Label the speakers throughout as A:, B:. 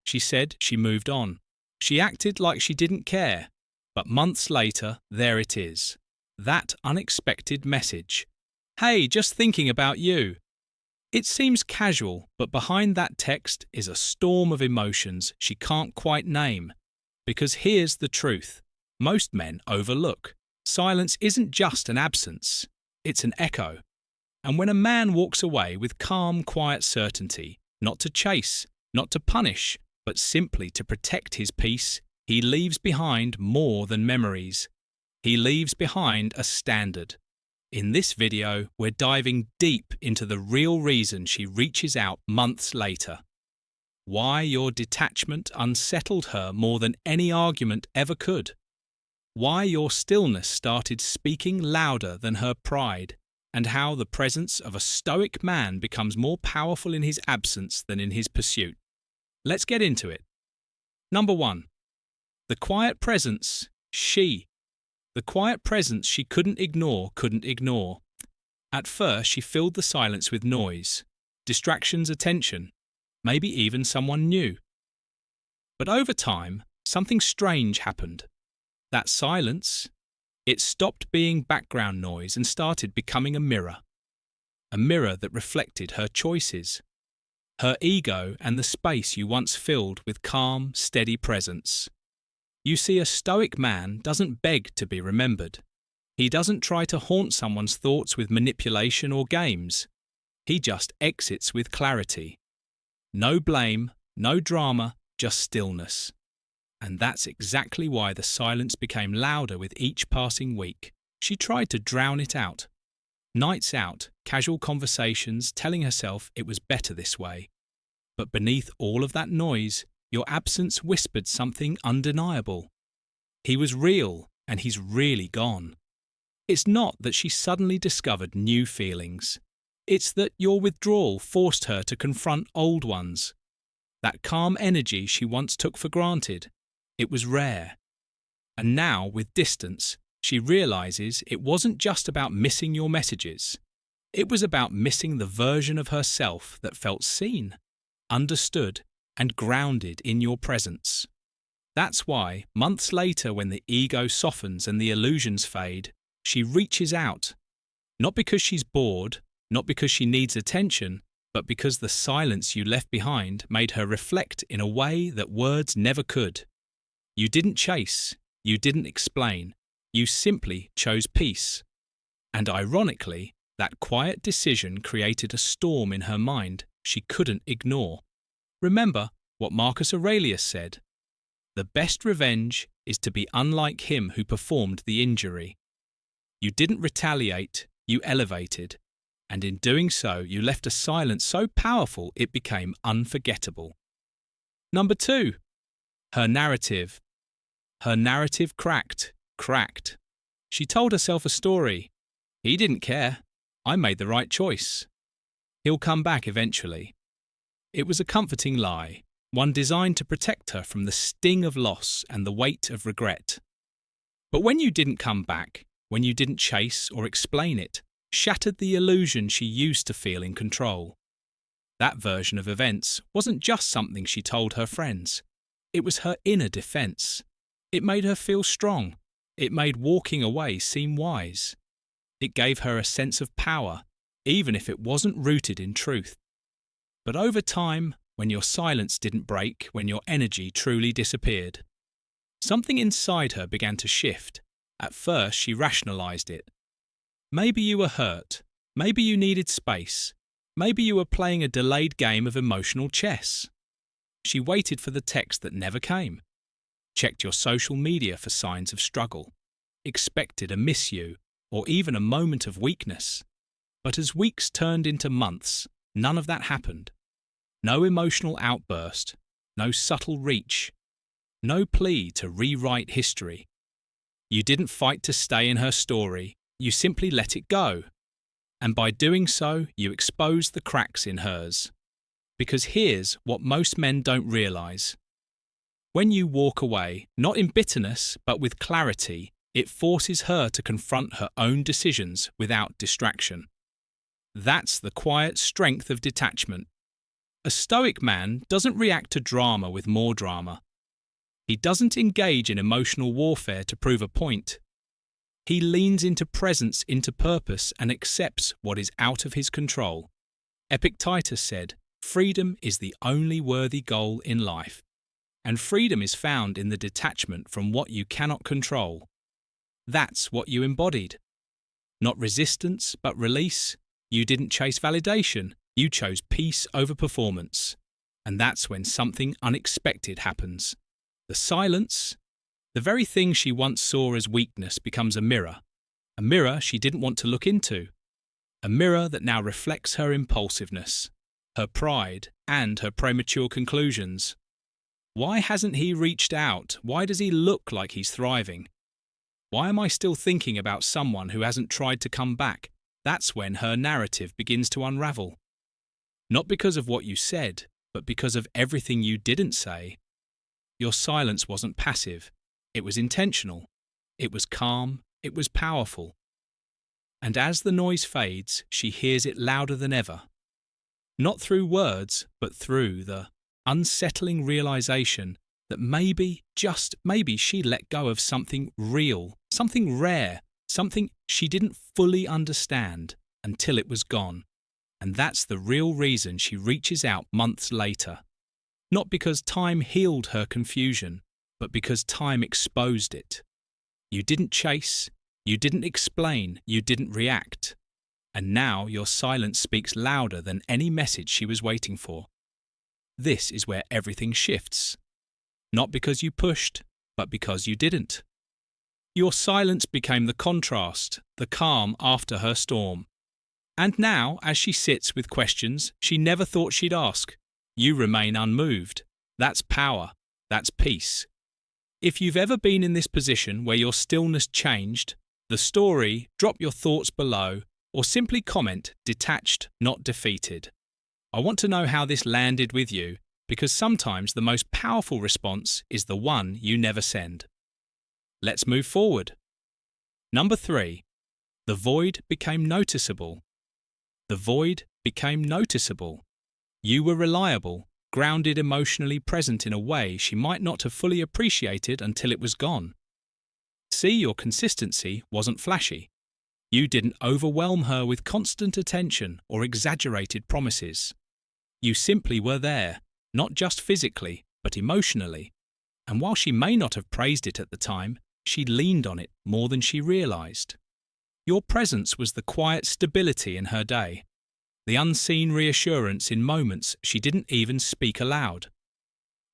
A: She said she moved on. She acted like she didn't care. But months later, there it is. That unexpected message. Hey, just thinking about you. It seems casual, but behind that text is a storm of emotions she can't quite name. Because here's the truth. Most men overlook. Silence isn't just an absence. It's an echo. And when a man walks away with calm, quiet certainty, not to chase, not to punish, but simply to protect his peace, he leaves behind more than memories. He leaves behind a standard. In this video, we're diving deep into the real reason she reaches out months later. Why your detachment unsettled her more than any argument ever could. Why your stillness started speaking louder than her pride, and how the presence of a stoic man becomes more powerful in his absence than in his pursuit. Let's get into it. Number 1. The quiet presence, she. The quiet presence she couldn't ignore. At first, she filled the silence with noise, distractions, attention, maybe even someone new. But over time, something strange happened. That silence, it stopped being background noise and started becoming a mirror that reflected her choices, her ego and the space you once filled with calm, steady presence. You see, a stoic man doesn't beg to be remembered. He doesn't try to haunt someone's thoughts with manipulation or games. He just exits with clarity. No blame, no drama, just stillness. And that's exactly why the silence became louder with each passing week. She tried to drown it out. Nights out, casual conversations, telling herself it was better this way. But beneath all of that noise, your absence whispered something undeniable. He was real, and he's really gone. It's not that she suddenly discovered new feelings. It's that your withdrawal forced her to confront old ones. That calm energy she once took for granted. It was rare. And now, with distance, she realizes it wasn't just about missing your messages. It was about missing the version of herself that felt seen, understood, and grounded in your presence. That's why, months later when the ego softens and the illusions fade, she reaches out. Not because she's bored, not because she needs attention, but because the silence you left behind made her reflect in a way that words never could. You didn't chase, you didn't explain, you simply chose peace. And ironically, that quiet decision created a storm in her mind she couldn't ignore. Remember what Marcus Aurelius said, "The best revenge is to be unlike him who performed the injury." You didn't retaliate, you elevated, and in doing so you left a silence so powerful it became unforgettable. Number 2. Her narrative. Her narrative cracked. She told herself a story. He didn't care. I made the right choice. He'll come back eventually. It was a comforting lie, one designed to protect her from the sting of loss and the weight of regret. But when you didn't come back, when you didn't chase or explain it, shattered the illusion she used to feel in control. That version of events wasn't just something she told her friends. It was her inner defense. It made her feel strong. It made walking away seem wise. It gave her a sense of power, even if it wasn't rooted in truth. But over time, when your silence didn't break, when your energy truly disappeared, something inside her began to shift. At first, she rationalized it. Maybe you were hurt. Maybe you needed space. Maybe you were playing a delayed game of emotional chess. She waited for the text that never came. Checked your social media for signs of struggle. Expected a miss you, or even a moment of weakness. But as weeks turned into months, none of that happened. No emotional outburst, no subtle reach, no plea to rewrite history. You didn't fight to stay in her story, you simply let it go. And by doing so, you exposed the cracks in hers. Because here's what most men don't realize. When you walk away, not in bitterness, but with clarity, it forces her to confront her own decisions without distraction. That's the quiet strength of detachment. A Stoic man doesn't react to drama with more drama. He doesn't engage in emotional warfare to prove a point. He leans into presence, into purpose, and accepts what is out of his control. Epictetus said, "Freedom is the only worthy goal in life." And freedom is found in the detachment from what you cannot control. That's what you embodied. Not resistance, but release. You didn't chase validation. You chose peace over performance. And that's when something unexpected happens. The silence, the very thing she once saw as weakness, becomes a mirror she didn't want to look into, a mirror that now reflects her impulsiveness, her pride, and her premature conclusions. Why hasn't he reached out? Why does he look like he's thriving? Why am I still thinking about someone who hasn't tried to come back? That's when her narrative begins to unravel. Not because of what you said, but because of everything you didn't say. Your silence wasn't passive. It was intentional. It was calm. It was powerful. And as the noise fades, she hears it louder than ever. Not through words, but through the unsettling realization that maybe, just maybe, she let go of something real, something rare, something she didn't fully understand until it was gone. And that's the real reason she reaches out months later. Not because time healed her confusion, but because time exposed it. You didn't chase, you didn't explain, you didn't react. And now your silence speaks louder than any message she was waiting for. This is where everything shifts. Not because you pushed, but because you didn't. Your silence became the contrast, the calm after her storm. And now, as she sits with questions she never thought she'd ask, you remain unmoved. That's power. That's peace. If you've ever been in this position where your stillness changed the story, drop your thoughts below or simply comment, detached, not defeated. I want to know how this landed with you, because sometimes the most powerful response is the one you never send. Let's move forward. Number 3. The void became noticeable. The void became noticeable. You were reliable, grounded, emotionally present in a way she might not have fully appreciated until it was gone. See, your consistency wasn't flashy. You didn't overwhelm her with constant attention or exaggerated promises. You simply were there, not just physically, but emotionally. And while she may not have praised it at the time, she leaned on it more than she realized. Your presence was the quiet stability in her day, the unseen reassurance in moments she didn't even speak aloud.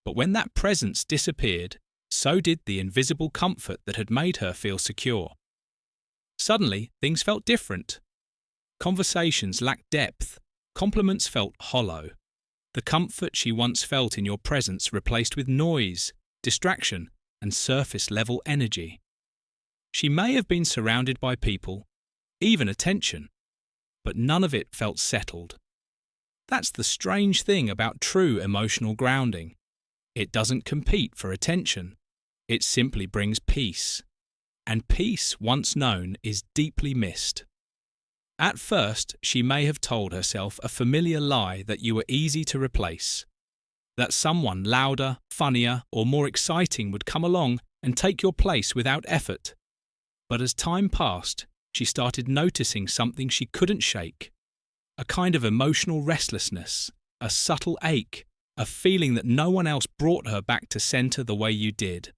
A: But when that presence disappeared, so did the invisible comfort that had made her feel secure. Suddenly, things felt different. Conversations lacked depth. Compliments felt hollow. The comfort she once felt in your presence replaced with noise, distraction, and surface-level energy. She may have been surrounded by people, even attention, but none of it felt settled. That's the strange thing about true emotional grounding. It doesn't compete for attention. It simply brings peace. And peace, once known, is deeply missed. At first, she may have told herself a familiar lie that you were easy to replace, that someone louder, funnier, or more exciting would come along and take your place without effort. But as time passed, she started noticing something she couldn't shake, a kind of emotional restlessness, a subtle ache, a feeling that no one else brought her back to center the way you did.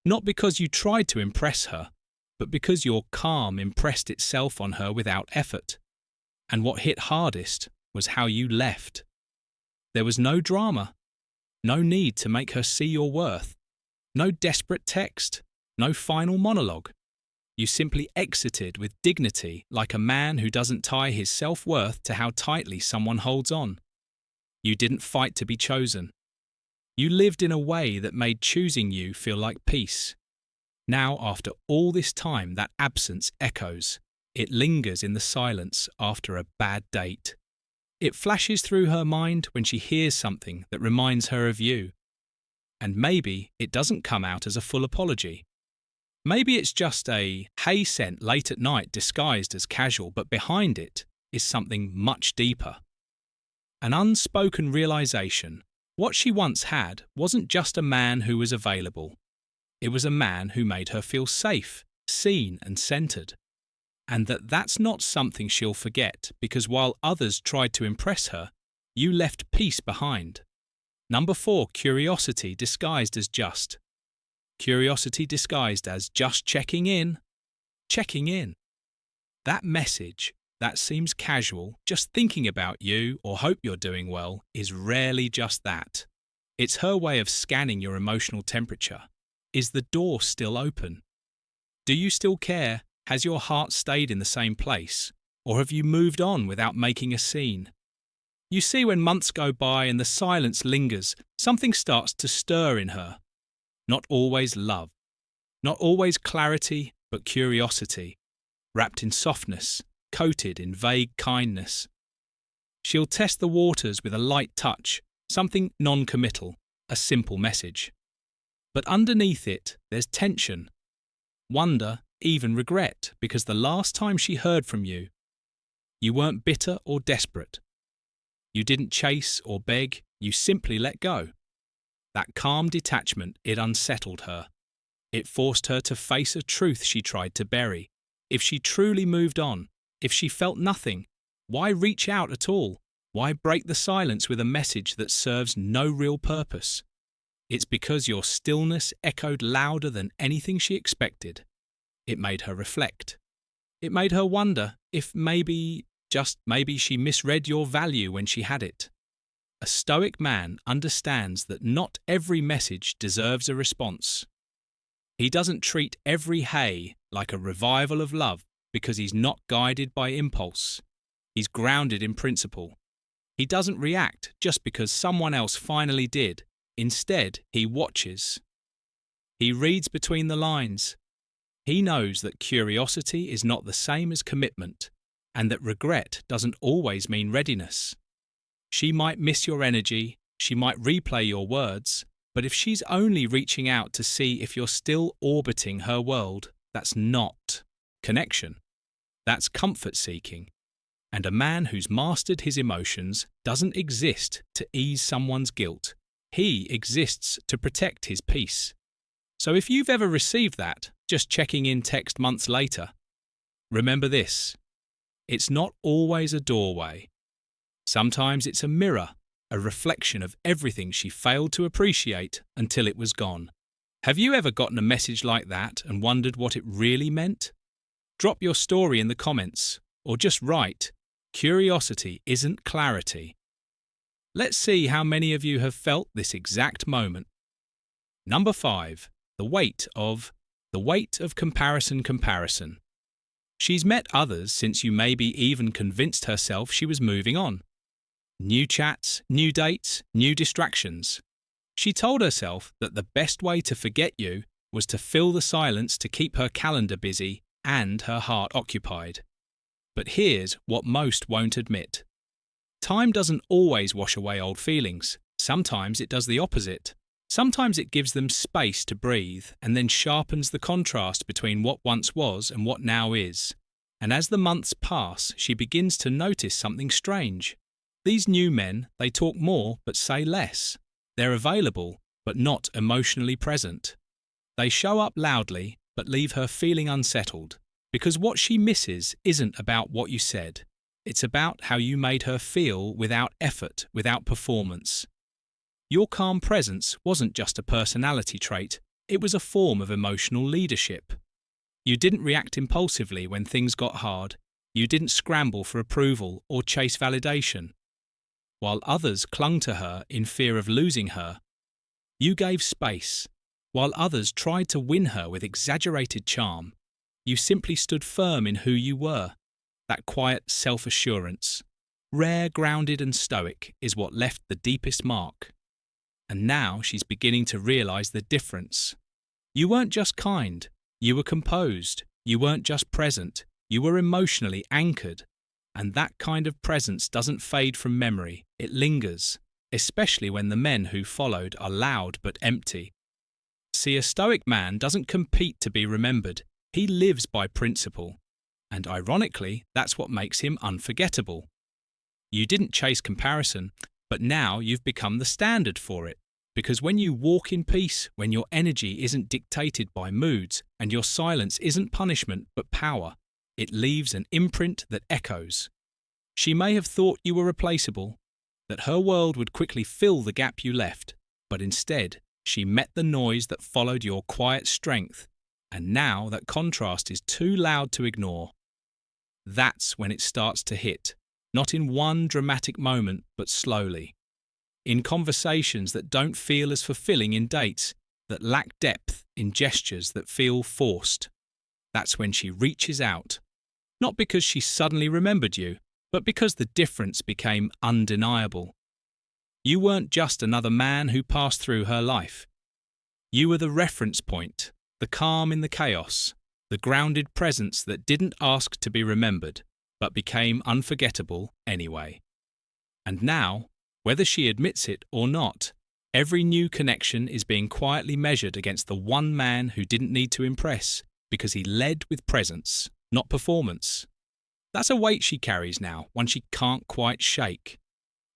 A: Not because you tried to impress her, but because your calm impressed itself on her without effort. And what hit hardest was how you left. There was no drama, no need to make her see your worth, no desperate text, no final monologue. You simply exited with dignity, like a man who doesn't tie his self-worth to how tightly someone holds on. You didn't fight to be chosen. You lived in a way that made choosing you feel like peace. Now, after all this time, that absence echoes. It lingers in the silence after a bad date. It flashes through her mind when she hears something that reminds her of you. And maybe it doesn't come out as a full apology. Maybe it's just a hey sent late at night disguised as casual, but behind it is something much deeper. An unspoken realization. What she once had wasn't just a man who was available. It was a man who made her feel safe, seen and centered. And that's not something she'll forget, because while others tried to impress her, you left peace behind. Number 4, curiosity disguised as just. Curiosity disguised as just checking in. Checking in. That message that seems casual, just thinking about you or hope you're doing well, is rarely just that. It's her way of scanning your emotional temperature. Is the door still open? Do you still care? Has your heart stayed in the same place? Or have you moved on without making a scene? You see, when months go by and the silence lingers, something starts to stir in her. Not always love. Not always clarity, but curiosity. Wrapped in softness, coated in vague kindness. She'll test the waters with a light touch, something non-committal, a simple message. But underneath it, there's tension, wonder, even regret, because the last time she heard from you, you weren't bitter or desperate. You didn't chase or beg, you simply let go. That calm detachment, it unsettled her. It forced her to face a truth she tried to bury. If she truly moved on, if she felt nothing, why reach out at all? Why break the silence with a message that serves no real purpose? It's because your stillness echoed louder than anything she expected. It made her reflect. It made her wonder if maybe, just maybe, she misread your value when she had it. A Stoic man understands that not every message deserves a response. He doesn't treat every hey like a revival of love because he's not guided by impulse. He's grounded in principle. He doesn't react just because someone else finally did. Instead, he watches. He reads between the lines. He knows that curiosity is not the same as commitment, and that regret doesn't always mean readiness. She might miss your energy, she might replay your words, but if she's only reaching out to see if you're still orbiting her world, that's not connection. That's comfort seeking. And a man who's mastered his emotions doesn't exist to ease someone's guilt. He exists to protect his peace. So if you've ever received that, just checking in text months later, remember this. It's not always a doorway. Sometimes it's a mirror, a reflection of everything she failed to appreciate until it was gone. Have you ever gotten a message like that and wondered what it really meant? Drop your story in the comments, or just write, "Curiosity isn't clarity." Let's see how many of you have felt this exact moment. Number 5. The weight of comparison. She's met others since you maybe even convinced herself she was moving on. New chats, new dates, new distractions. She told herself that the best way to forget you was to fill the silence to keep her calendar busy and her heart occupied. But here's what most won't admit. Time doesn't always wash away old feelings. Sometimes it does the opposite. Sometimes it gives them space to breathe and then sharpens the contrast between what once was and what now is. And as the months pass, she begins to notice something strange. These new men, they talk more but say less. They're available but not emotionally present. They show up loudly but leave her feeling unsettled, because what she misses isn't about what you said. It's about how you made her feel without effort, without performance. Your calm presence wasn't just a personality trait, it was a form of emotional leadership. You didn't react impulsively when things got hard. You didn't scramble for approval or chase validation. While others clung to her in fear of losing her, you gave space. While others tried to win her with exaggerated charm, you simply stood firm in who you were. That quiet self-assurance, rare, grounded and stoic, is what left the deepest mark. And now she's beginning to realize the difference. You weren't just kind, you were composed. You weren't just present, you were emotionally anchored. And that kind of presence doesn't fade from memory, it lingers, especially when the men who followed are loud but empty. See, a Stoic man doesn't compete to be remembered, he lives by principle. And ironically, that's what makes him unforgettable. You didn't chase comparison, but now you've become the standard for it. Because when you walk in peace, when your energy isn't dictated by moods and your silence isn't punishment but power, it leaves an imprint that echoes. She may have thought you were replaceable, that her world would quickly fill the gap you left, but instead she met the noise that followed your quiet strength, and now that contrast is too loud to ignore. That's when it starts to hit, not in one dramatic moment but slowly. In conversations that don't feel as fulfilling in dates, that lack depth in gestures that feel forced. That's when she reaches out. Not because she suddenly remembered you, but because the difference became undeniable. You weren't just another man who passed through her life. You were the reference point, the calm in the chaos, the grounded presence that didn't ask to be remembered, but became unforgettable anyway. And now, whether she admits it or not, every new connection is being quietly measured against the one man who didn't need to impress because he led with presence, not performance. That's a weight she carries now, one she can't quite shake.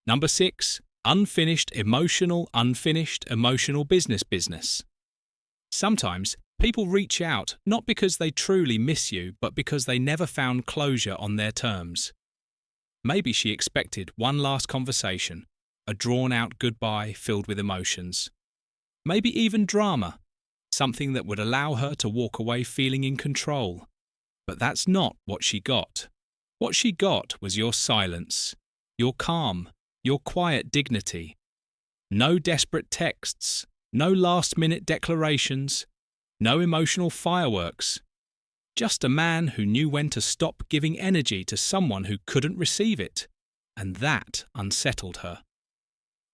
A: Number 6, unfinished emotional business. Sometimes people reach out not because they truly miss you, but because they never found closure on their terms. Maybe she expected one last conversation, a drawn-out goodbye filled with emotions. Maybe even drama, something that would allow her to walk away feeling in control. But that's not what she got. What she got was your silence, your calm, your quiet dignity. No desperate texts, no last-minute declarations, no emotional fireworks. Just a man who knew when to stop giving energy to someone who couldn't receive it, and that unsettled her.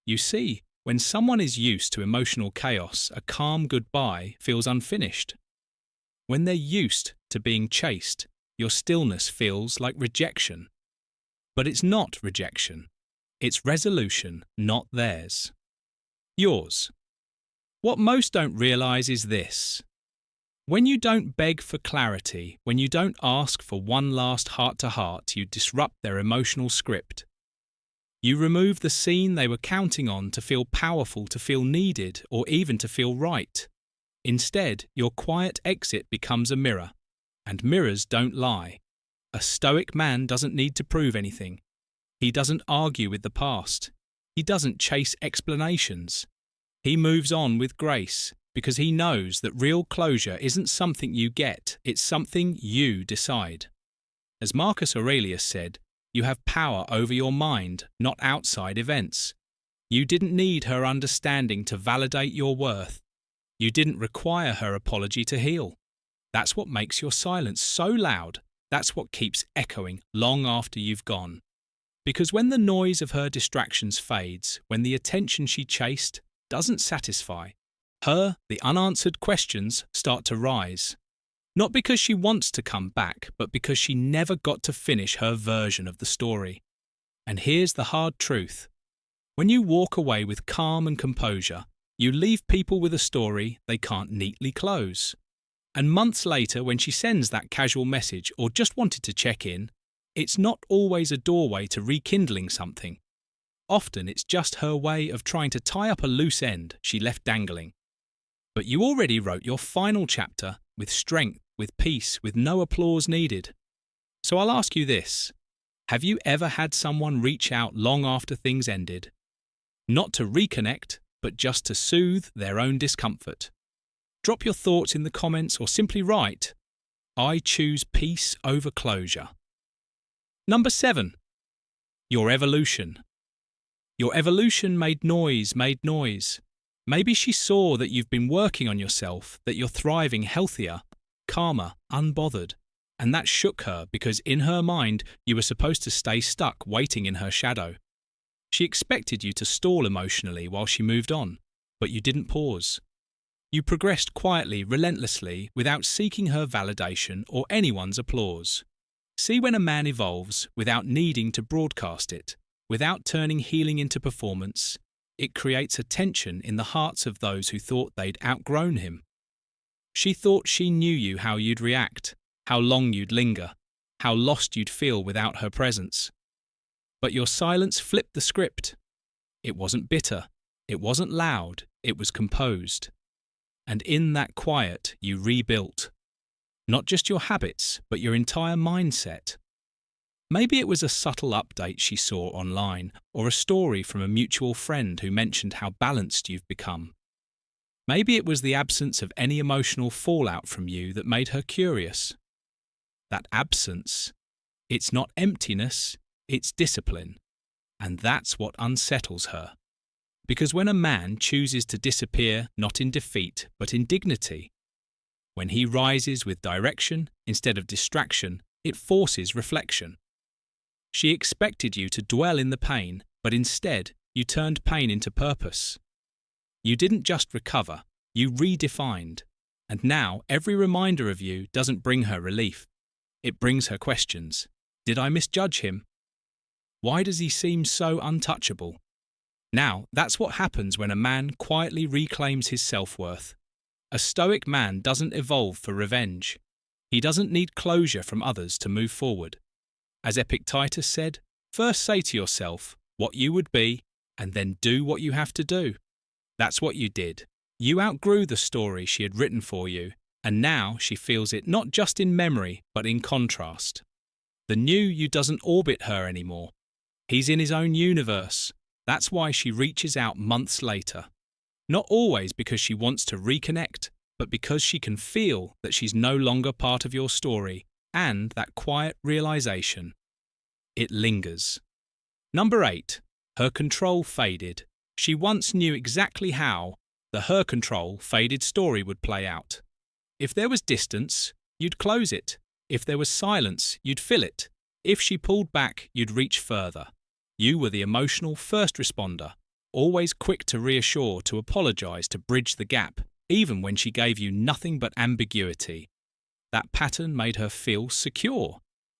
A: You see, when someone is used to emotional chaos, a calm goodbye feels unfinished. When they're used to being chased, your stillness feels like rejection. But it's not rejection. It's resolution, not theirs. Yours. What most don't realize is this. When you don't beg for clarity, when you don't ask for one last heart-to-heart, you disrupt their emotional script. You remove the scene they were counting on to feel powerful, to feel needed, or even to feel right. Instead, your quiet exit becomes a mirror. And mirrors don't lie. A stoic man doesn't need to prove anything. He doesn't argue with the past. He doesn't chase explanations. He moves on with grace because he knows that real closure isn't something you get, it's something you decide. As Marcus Aurelius said, you have power over your mind, not outside events. You didn't need her understanding to validate your worth. You didn't require her apology to heal. That's what makes your silence so loud. That's what keeps echoing long after you've gone. Because when the noise of her distractions fades, when the attention she chased doesn't satisfy, the unanswered questions start to rise. Not because she wants to come back, but because she never got to finish her version of the story. And here's the hard truth. When you walk away with calm and composure, you leave people with a story they can't neatly close. And months later, when she sends that casual message or just wanted to check in, it's not always a doorway to rekindling something. Often it's just her way of trying to tie up a loose end she left dangling. But you already wrote your final chapter with strength, with peace, with no applause needed. So I'll ask you this. Have you ever had someone reach out long after things ended? Not to reconnect, but just to soothe their own discomfort. Drop your thoughts in the comments or simply write, I choose peace over closure. Number 7. Your evolution. Your evolution made noise. Maybe she saw that you've been working on yourself, that you're thriving healthier, calmer, unbothered, and that shook her because in her mind you were supposed to stay stuck waiting in her shadow. She expected you to stall emotionally while she moved on, but you didn't pause. You progressed quietly, relentlessly, without seeking her validation or anyone's applause. See when a man evolves without needing to broadcast it, without turning healing into performance, it creates a tension in the hearts of those who thought they'd outgrown him. She thought she knew you, how you'd react, how long you'd linger, how lost you'd feel without her presence. But your silence flipped the script. It wasn't bitter. It wasn't loud. It was composed. And in that quiet, you rebuilt. Not just your habits, but your entire mindset. Maybe it was a subtle update she saw online, or a story from a mutual friend who mentioned how balanced you've become. Maybe it was the absence of any emotional fallout from you that made her curious. That absence, it's not emptiness, it's discipline. And that's what unsettles her. Because when a man chooses to disappear not in defeat but in dignity, when he rises with direction instead of distraction, it forces reflection. She expected you to dwell in the pain, but instead you turned pain into purpose. You didn't just recover, you redefined. And now every reminder of you doesn't bring her relief. It brings her questions. Did I misjudge him? Why does he seem so untouchable? Now, that's what happens when a man quietly reclaims his self-worth. A stoic man doesn't evolve for revenge. He doesn't need closure from others to move forward. As Epictetus said, first say to yourself what you would be, and then do what you have to do. That's what you did. You outgrew the story she had written for you, and now she feels it not just in memory, but in contrast. The new you doesn't orbit her anymore. He's in his own universe. That's why she reaches out months later. Not always because she wants to reconnect, but because she can feel that she's no longer part of your story, and that quiet realization. It lingers. Number 8. Her control faded. She once knew exactly how the her control faded story would play out. If there was distance, you'd close it. If there was silence, you'd fill it. If she pulled back, you'd reach further. You were the emotional first responder, always quick to reassure, to apologize, to bridge the gap, even when she gave you nothing but ambiguity. That pattern made her feel secure.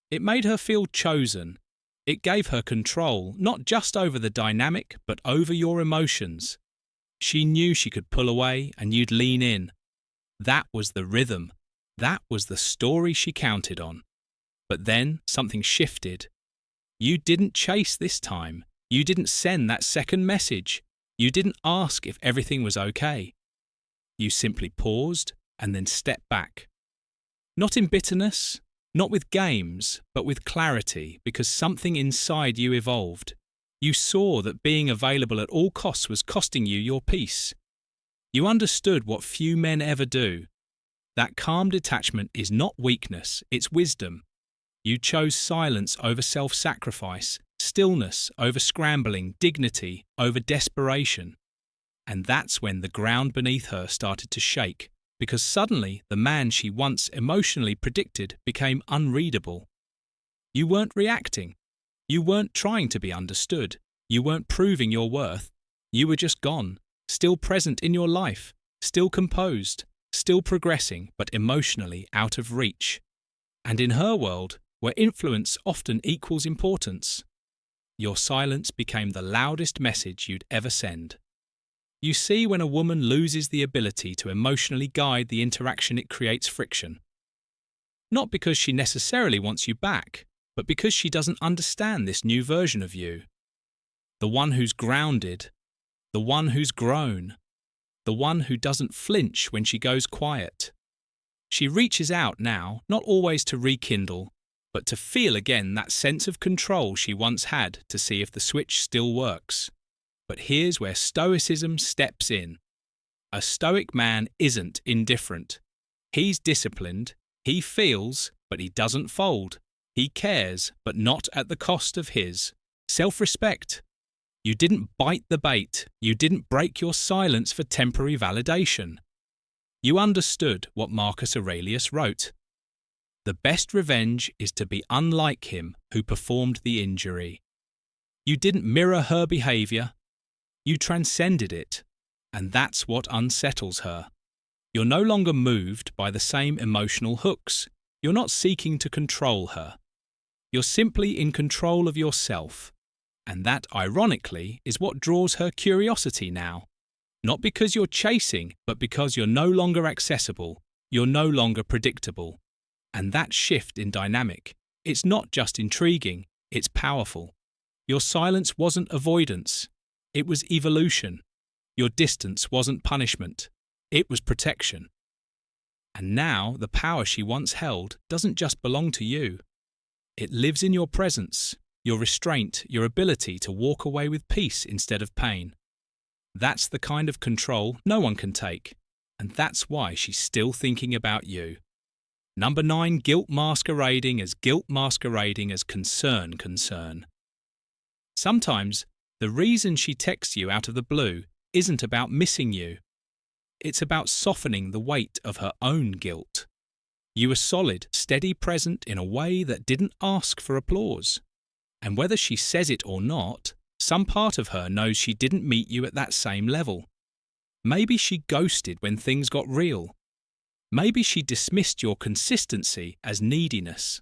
A: It made her feel chosen. It gave her control, not just over the dynamic, but over your emotions. She knew she could pull away and you'd lean in. That was the rhythm. That was the story she counted on. But then something shifted. You didn't chase this time. You didn't send that second message. You didn't ask if everything was okay. You simply paused and then stepped back. Not in bitterness, not with games, but with clarity, because something inside you evolved. You saw that being available at all costs was costing you your peace. You understood what few men ever do. That calm detachment is not weakness, it's wisdom. You chose silence over self-sacrifice, stillness over scrambling, dignity over desperation. And that's when the ground beneath her started to shake, because suddenly the man she once emotionally predicted became unreadable. You weren't reacting. You weren't trying to be understood. You weren't proving your worth. You were just gone, still present in your life, still composed, still progressing, but emotionally out of reach. And in her world, where influence often equals importance, your silence became the loudest message you'd ever send. You see, when a woman loses the ability to emotionally guide the interaction, it creates friction. Not because she necessarily wants you back, but because she doesn't understand this new version of you. The one who's grounded, the one who's grown, the one who doesn't flinch when she goes quiet. She reaches out now, not always to rekindle, but to feel again that sense of control she once had, to see if the switch still works. But here's where Stoicism steps in. A Stoic man isn't indifferent. He's disciplined, he feels, but he doesn't fold. He cares, but not at the cost of his self-respect. You didn't bite the bait. You didn't break your silence for temporary validation. You understood what Marcus Aurelius wrote. The best revenge is to be unlike him who performed the injury. You didn't mirror her behavior. You transcended it, and that's what unsettles her. You're no longer moved by the same emotional hooks. You're not seeking to control her. You're simply in control of yourself, and that, ironically, is what draws her curiosity now. Not because you're chasing, but because you're no longer accessible. You're no longer predictable. And that shift in dynamic, it's not just intriguing, it's powerful. Your silence wasn't avoidance, it was evolution. Your distance wasn't punishment, it was protection. And now the power she once held doesn't just belong to you. It lives in your presence, your restraint, your ability to walk away with peace instead of pain. That's the kind of control no one can take, and that's why she's still thinking about you. Number 9, guilt masquerading as concern. Sometimes, the reason she texts you out of the blue isn't about missing you. It's about softening the weight of her own guilt. You were solid, steady present in a way that didn't ask for applause. And whether she says it or not, some part of her knows she didn't meet you at that same level. Maybe she ghosted when things got real. Maybe she dismissed your consistency as neediness.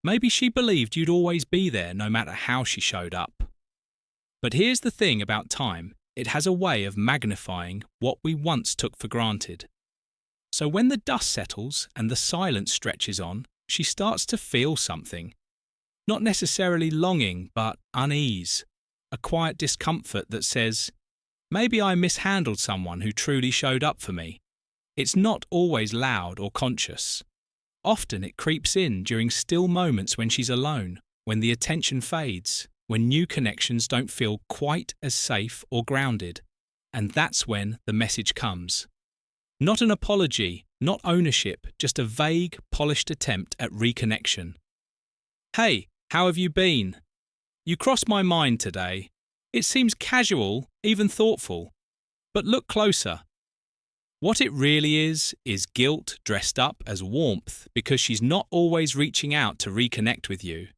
A: Maybe she believed you'd always be there no matter how she showed up. But here's the thing about time, it has a way of magnifying what we once took for granted. So when the dust settles and the silence stretches on, she starts to feel something. Not necessarily longing, but unease. A quiet discomfort that says, maybe I mishandled someone who truly showed up for me. It's not always loud or conscious. Often it creeps in during still moments when she's alone, when the attention fades, when new connections don't feel quite as safe or grounded. And that's when the message comes. Not an apology, not ownership, just a vague, polished attempt at reconnection. Hey, how have you been? You crossed my mind today. It seems casual, even thoughtful. But look closer. What it really is guilt dressed up as warmth because she's not always reaching out to reconnect with you.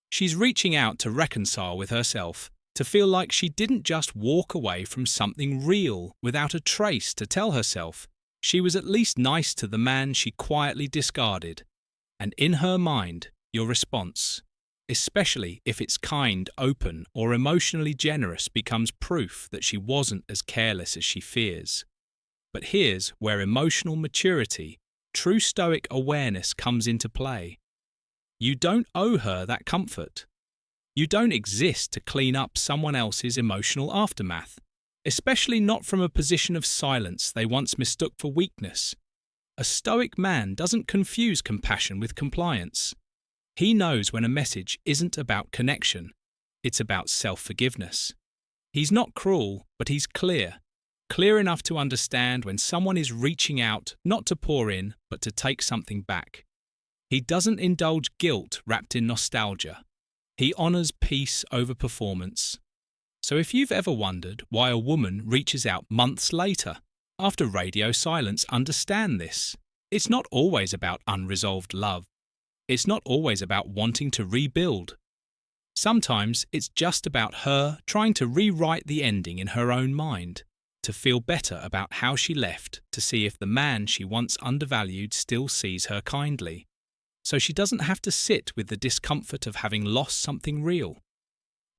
A: She's reaching out to reconcile with herself, to feel like she didn't just walk away from something real without a trace to tell herself she was at least nice to the man she quietly discarded. And in her mind, your response, especially if it's kind, open, or emotionally generous, becomes proof that she wasn't as careless as she fears. But here's where emotional maturity, true Stoic awareness comes into play. You don't owe her that comfort. You don't exist to clean up someone else's emotional aftermath, especially not from a position of silence they once mistook for weakness. A Stoic man doesn't confuse compassion with compliance. He knows when a message isn't about connection, it's about self-forgiveness. He's not cruel, but he's clear enough to understand when someone is reaching out not to pour in, but to take something back. He doesn't indulge guilt wrapped in nostalgia. He honours peace over performance. So if you've ever wondered why a woman reaches out months later, after radio silence, understand this. It's not always about unresolved love. It's not always about wanting to rebuild. Sometimes it's just about her trying to rewrite the ending in her own mind, to feel better about how she left, to see if the man she once undervalued still sees her kindly. So she doesn't have to sit with the discomfort of having lost something real.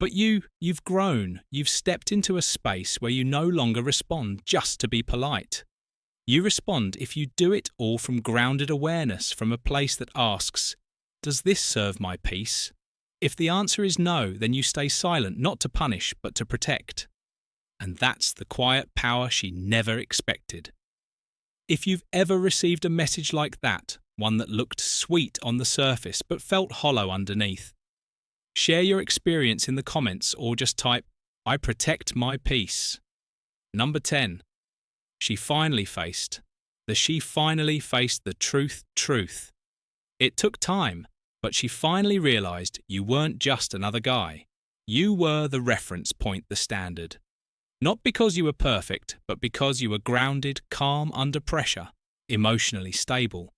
A: But you've grown, you've stepped into a space where you no longer respond just to be polite. You respond if you do it all from grounded awareness, from a place that asks, does this serve my peace? If the answer is no, then you stay silent, not to punish, but to protect. And that's the quiet power she never expected. If you've ever received a message like that, one that looked sweet on the surface but felt hollow underneath, share your experience in the comments or just type, I protect my peace. Number 10. She finally faced the truth. It took time, but she finally realised you weren't just another guy. You were the reference point, the standard. Not because you were perfect, but because you were grounded, calm under pressure, emotionally stable.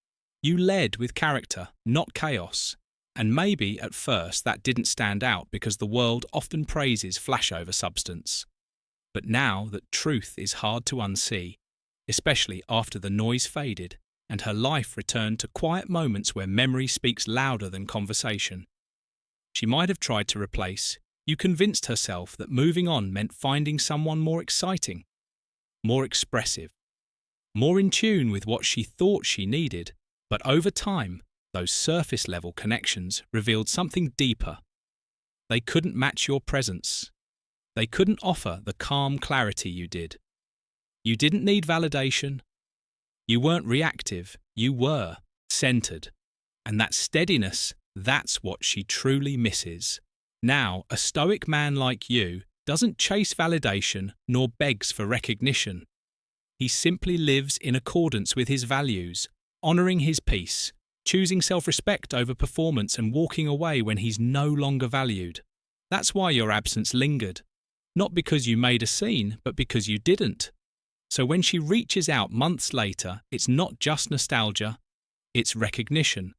A: You led with character, not chaos. And maybe at first that didn't stand out because the world often praises flashover substance. But now that truth is hard to unsee, especially after the noise faded and her life returned to quiet moments where memory speaks louder than conversation. She might have tried to replace. You convinced herself that moving on meant finding someone more exciting, more expressive, more in tune with what she thought she needed. But over time, those surface-level connections revealed something deeper. They couldn't match your presence. They couldn't offer the calm clarity you did. You didn't need validation. You weren't reactive. You were centered. And that steadiness, that's what she truly misses. Now, a stoic man like you doesn't chase validation nor begs for recognition. He simply lives in accordance with his values, honoring his peace, choosing self-respect over performance and walking away when he's no longer valued. That's why your absence lingered. Not because you made a scene, but because you didn't. So when she reaches out months later, it's not just nostalgia, it's recognition.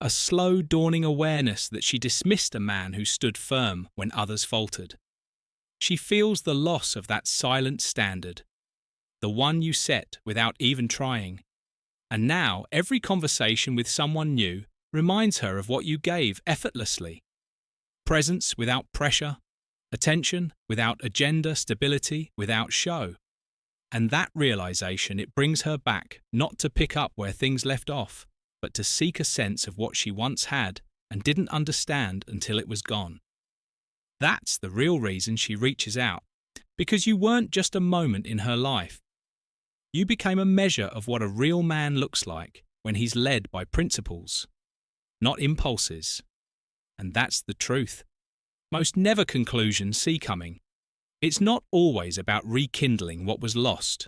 A: A slow dawning awareness that she dismissed a man who stood firm when others faltered. She feels the loss of that silent standard, the one you set without even trying. And now every conversation with someone new reminds her of what you gave effortlessly. Presence without pressure, attention without agenda, stability without show. And that realization, it brings her back, not to pick up where things left off, but to seek a sense of what she once had and didn't understand until it was gone. That's the real reason she reaches out, because you weren't just a moment in her life. You became a measure of what a real man looks like when he's led by principles, not impulses. And that's the truth. Most never conclusions see coming. It's not always about rekindling what was lost.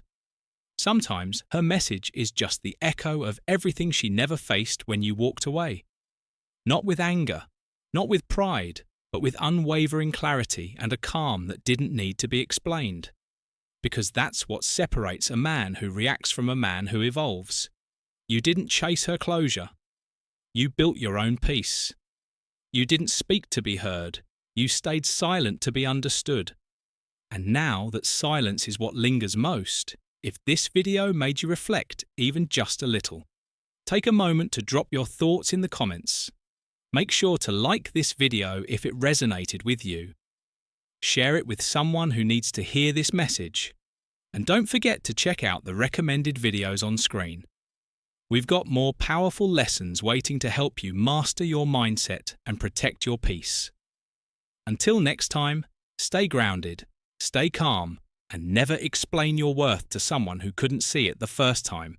A: Sometimes her message is just the echo of everything she never faced when you walked away. Not with anger, not with pride, but with unwavering clarity and a calm that didn't need to be explained. Because that's what separates a man who reacts from a man who evolves. You didn't chase her closure. You built your own peace. You didn't speak to be heard. You stayed silent to be understood. And now that silence is what lingers most, if this video made you reflect even just a little, take a moment to drop your thoughts in the comments. Make sure to like this video if it resonated with you. Share it with someone who needs to hear this message. And don't forget to check out the recommended videos on screen. We've got more powerful lessons waiting to help you master your mindset and protect your peace. Until next time, stay grounded, stay calm, and never explain your worth to someone who couldn't see it the first time.